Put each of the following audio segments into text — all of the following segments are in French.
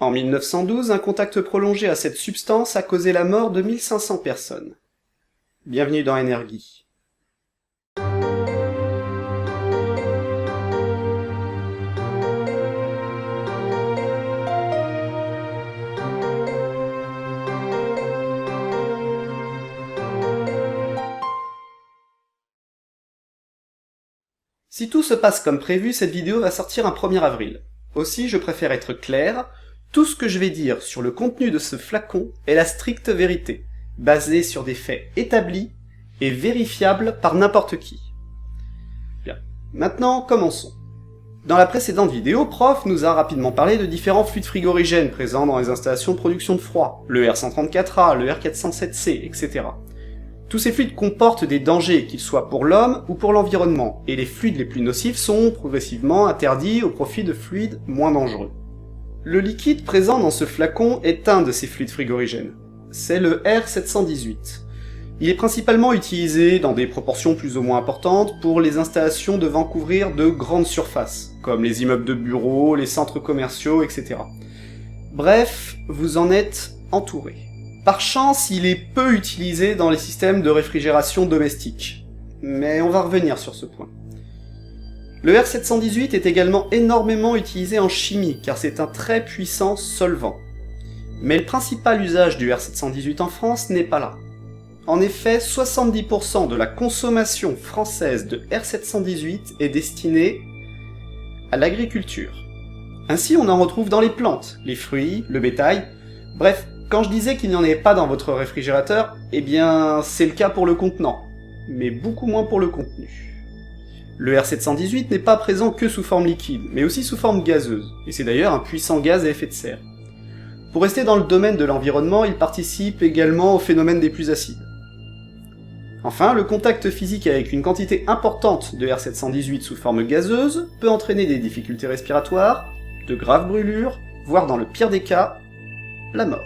En 1912, un contact prolongé à cette substance a causé la mort de 1500 personnes. Bienvenue dans Energy. Si tout se passe comme prévu, cette vidéo va sortir un 1er avril. Aussi, je préfère être clair, tout ce que je vais dire sur le contenu de ce flacon est la stricte vérité, basée sur des faits établis et vérifiables par n'importe qui. Bien, maintenant commençons. Dans la précédente vidéo, Prof nous a rapidement parlé de différents fluides frigorigènes présents dans les installations de production de froid, le R134A, le R407C, etc. Tous ces fluides comportent des dangers, qu'ils soient pour l'homme ou pour l'environnement, et les fluides les plus nocifs sont progressivement interdits au profit de fluides moins dangereux. Le liquide présent dans ce flacon est un de ces fluides frigorigènes. C'est le R718. Il est principalement utilisé dans des proportions plus ou moins importantes pour les installations devant couvrir de grandes surfaces, comme les immeubles de bureaux, les centres commerciaux, etc. Bref, vous en êtes entouré. Par chance, il est peu utilisé dans les systèmes de réfrigération domestique. Mais on va revenir sur ce point. Le R718 est également énormément utilisé en chimie, car c'est un très puissant solvant. Mais le principal usage du R718 en France n'est pas là. En effet, 70% de la consommation française de R718 est destinée à l'agriculture. Ainsi, on en retrouve dans les plantes, les fruits, le bétail, bref, quand je disais qu'il n'y en avait pas dans votre réfrigérateur, eh bien, c'est le cas pour le contenant, mais beaucoup moins pour le contenu. Le R718 n'est pas présent que sous forme liquide, mais aussi sous forme gazeuse, et c'est d'ailleurs un puissant gaz à effet de serre. Pour rester dans le domaine de l'environnement, il participe également au phénomène des pluies acides. Enfin, le contact physique avec une quantité importante de R718 sous forme gazeuse peut entraîner des difficultés respiratoires, de graves brûlures, voire dans le pire des cas, la mort.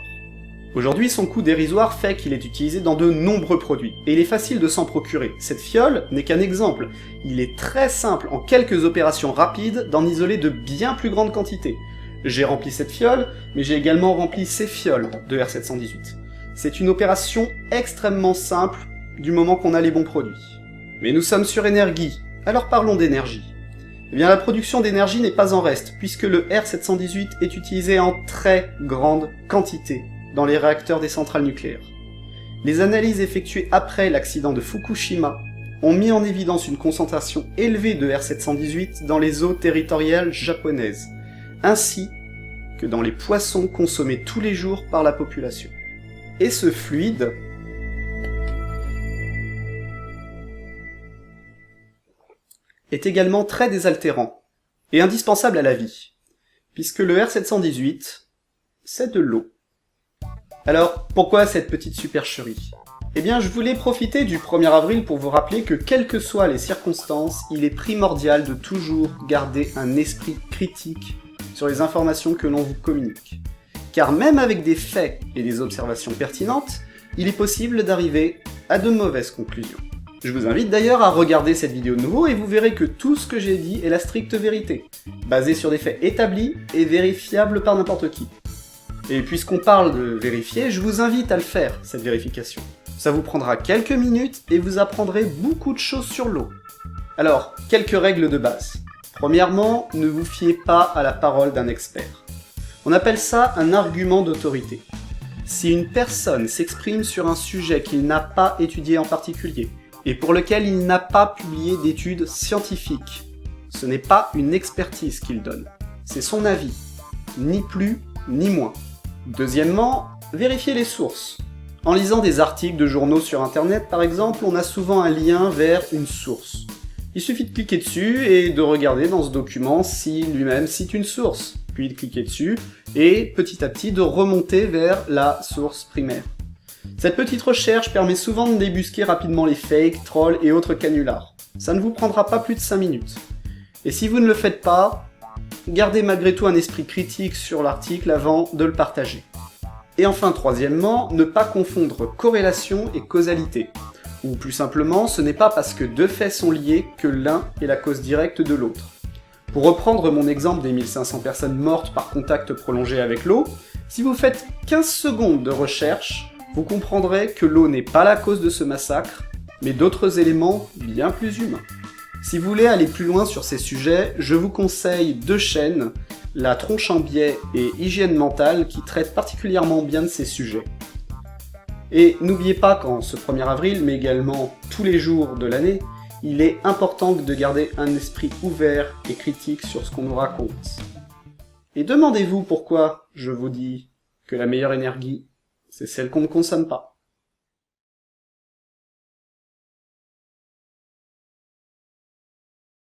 Aujourd'hui, son coût dérisoire fait qu'il est utilisé dans de nombreux produits, et il est facile de s'en procurer. Cette fiole n'est qu'un exemple. Il est très simple, en quelques opérations rapides, d'en isoler de bien plus grandes quantités. J'ai rempli cette fiole, mais j'ai également rempli ces fioles de R718. C'est une opération extrêmement simple, du moment qu'on a les bons produits. Mais nous sommes sur Energy, alors parlons d'énergie. Eh bien, la production d'énergie n'est pas en reste, puisque le R718 est utilisé en très grande quantité dans les réacteurs des centrales nucléaires. Les analyses effectuées après l'accident de Fukushima ont mis en évidence une concentration élevée de R718 dans les eaux territoriales japonaises, ainsi que dans les poissons consommés tous les jours par la population. Et ce fluide est également très désaltérant et indispensable à la vie, puisque le R718, c'est de l'eau. Alors, pourquoi cette petite supercherie ? Eh bien, je voulais profiter du 1er avril pour vous rappeler que, quelles que soient les circonstances, il est primordial de toujours garder un esprit critique sur les informations que l'on vous communique. Car même avec des faits et des observations pertinentes, il est possible d'arriver à de mauvaises conclusions. Je vous invite d'ailleurs à regarder cette vidéo de nouveau et vous verrez que tout ce que j'ai dit est la stricte vérité, basée sur des faits établis et vérifiables par n'importe qui. Et puisqu'on parle de vérifier, je vous invite à le faire, cette vérification. Ça vous prendra quelques minutes et vous apprendrez beaucoup de choses sur l'eau. Alors, quelques règles de base. Premièrement, ne vous fiez pas à la parole d'un expert. On appelle ça un argument d'autorité. Si une personne s'exprime sur un sujet qu'il n'a pas étudié en particulier, et pour lequel il n'a pas publié d'études scientifiques, ce n'est pas une expertise qu'il donne, c'est son avis, ni plus ni moins. Deuxièmement, vérifiez les sources. En lisant des articles de journaux sur internet par exemple, on a souvent un lien vers une source. Il suffit de cliquer dessus et de regarder dans ce document si lui-même cite une source, puis de cliquer dessus et petit à petit de remonter vers la source primaire. Cette petite recherche permet souvent de débusquer rapidement les fakes, trolls et autres canulars. Ça ne vous prendra pas plus de 5 minutes. Et si vous ne le faites pas, gardez malgré tout un esprit critique sur l'article avant de le partager. Et enfin, troisièmement, ne pas confondre corrélation et causalité. Ou plus simplement, ce n'est pas parce que deux faits sont liés que l'un est la cause directe de l'autre. Pour reprendre mon exemple des 1500 personnes mortes par contact prolongé avec l'eau, si vous faites 15 secondes de recherche, vous comprendrez que l'eau n'est pas la cause de ce massacre, mais d'autres éléments bien plus humains. Si vous voulez aller plus loin sur ces sujets, je vous conseille 2 chaînes, La Tronche en biais et Hygiène mentale, qui traitent particulièrement bien de ces sujets. Et n'oubliez pas qu'en ce 1er avril, mais également tous les jours de l'année, il est important de garder un esprit ouvert et critique sur ce qu'on nous raconte. Et demandez-vous pourquoi je vous dis que la meilleure énergie, c'est celle qu'on ne consomme pas.